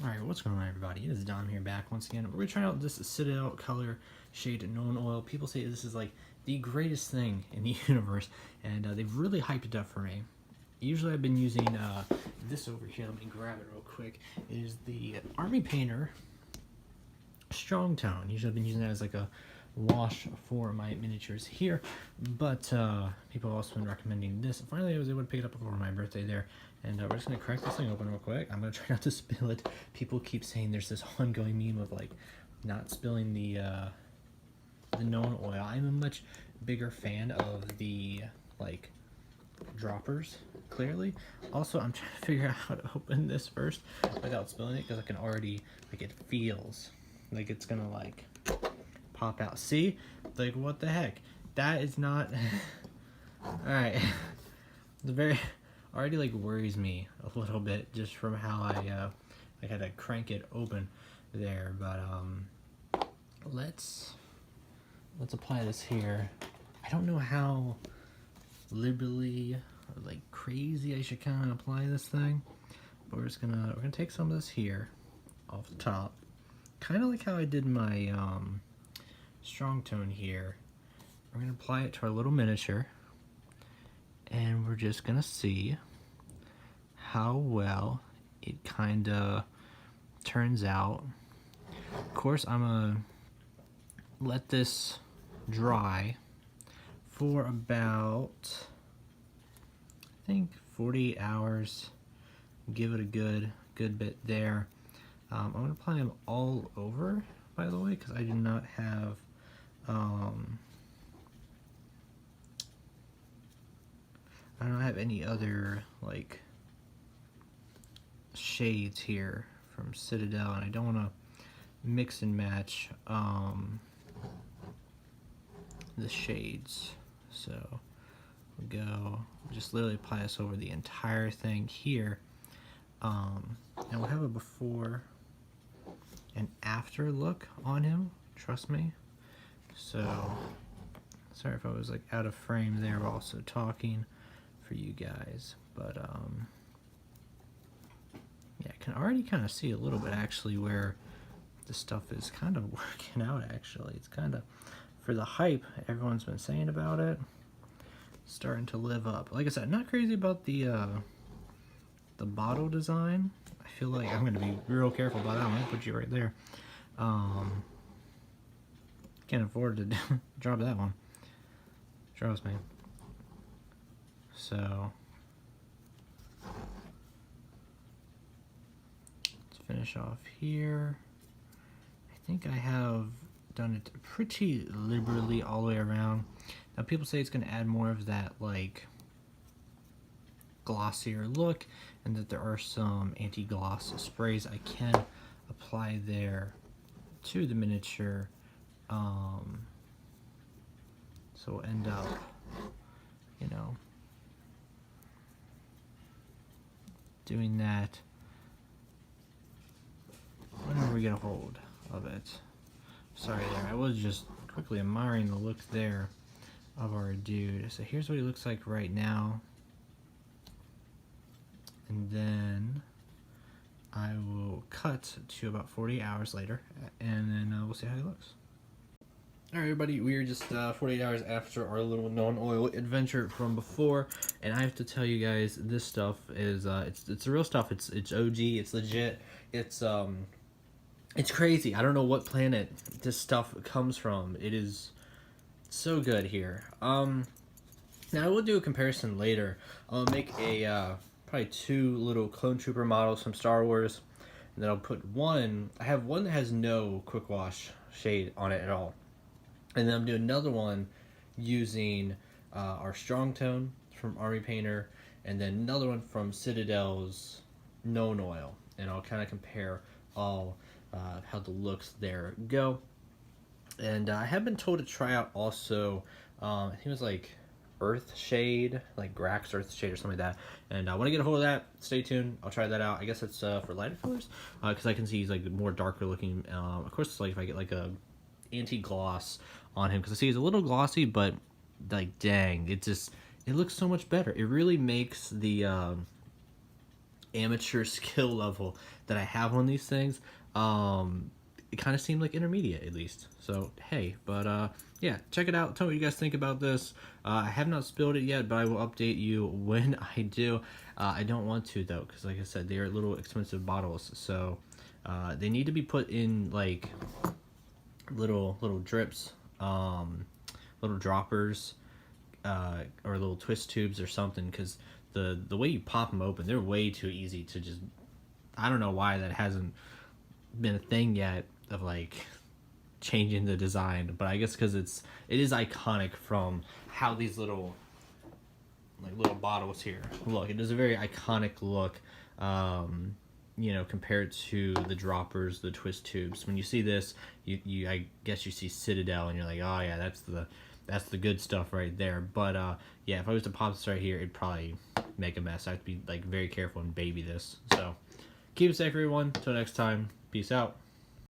Alright, what's going on everybody? It is Dom here back once again. We're trying out this Citadel color shade Nuln Oil. People say this is like the greatest thing in the universe, and they've really hyped it up for me. Usually I've been using this over here. Let me grab it real quick. It is the Army Painter Strong Tone. Usually I've been using that as like a wash for my miniatures here, but people have also been recommending this. Finally I was able to pick it up for my birthday there, and we're just going to crack this thing open real quick. I'm going to try not to spill it. People keep saying there's this ongoing meme of like not spilling the Nuln Oil. I'm a much bigger fan of the like droppers, clearly. Also, I'm trying to figure out how to open this first without spilling it, because I can already, like, it feels like it's gonna like pop out. See, like, what the heck, that is not all right. The very already like worries me a little bit just from how I had to crank it open there. But let's apply this here. I don't know how liberally or like crazy I should kind of apply this thing, but we're gonna take some of this here off the top, kind of like how I did my strong tone here. We're gonna apply it to our little miniature, and we're just gonna see how well it kind of turns out. Of course, I'm gonna let this dry for about, I think, 48 hours. Give it a good bit there. I'm gonna apply them all over, by the way, because I do not have I don't have any other like shades here from Citadel, and I don't want to mix and match the shades. So we'll go just literally apply this over the entire thing here, and we'll have a before and after look on him, trust me. So sorry if I was like out of frame there, but also talking for you guys, but yeah, I can already kind of see a little bit actually where this stuff is kind of working out. Actually, it's kind of, for the hype everyone's been saying about it, starting to live up. Like I said, not crazy about the bottle design. I feel like I'm going to be real careful about that. I'm going to put you right there. Can't afford to drop that one, trust me. So let's finish off here. I think I have done it pretty liberally all the way around. Now people say it's going to add more of that like glossier look, and that there are some anti-gloss sprays I can apply there to the miniature. So we'll end up, you know, doing that whenever we get a hold of it. Sorry there, I was just quickly admiring the look there of our dude. So here's what he looks like right now, and then I will cut to about 40 hours later, and then we'll see how he looks. Alright everybody, we are just 48 hours after our little Nuln Oil adventure from before, and I have to tell you guys, this stuff is it's the real stuff. It's OG, it's legit, it's crazy. I don't know what planet this stuff comes from. It is so good here. Now I will do a comparison later. I'll make a probably 2 little clone trooper models from Star Wars, and then I'll put one. I have one that has no quick wash shade on it at all, and then I'm doing another one using our strong tone from Army Painter, and then another one from Citadel's Nuln Oil, and I'll kind of compare all how the looks there go. And I have been told to try out also, I think it was like Earth Shade, like Grax Earth Shade or something like that. And I want to get a hold of that. Stay tuned. I'll try that out. I guess it's for lighter colors, because I can see he's like more darker looking. Of course, it's like if I get like a anti-gloss on him, because I see he's a little glossy, but like dang, it looks so much better. It really makes the amateur skill level that I have on these things, it kind of seemed like intermediate at least. So hey, but yeah, check it out. Tell me what you guys think about this. I have not spilled it yet, but I will update you when I do. I don't want to though, because like I said, they are little expensive bottles, so they need to be put in like little drips, little droppers, or little twist tubes or something, because the way you pop them open, they're way too easy to just, I don't know why that hasn't been a thing yet of like changing the design, but I guess because it is iconic from how these little bottles here look. It is a very iconic look, you know, compared to the droppers, the twist tubes. When you see this, you I guess you see Citadel and you're like, oh yeah, that's the good stuff right there. But yeah, if I was to pop this right here, it'd probably make a mess. I have to be like very careful and baby this. So keep it safe, everyone. Till next time, peace out.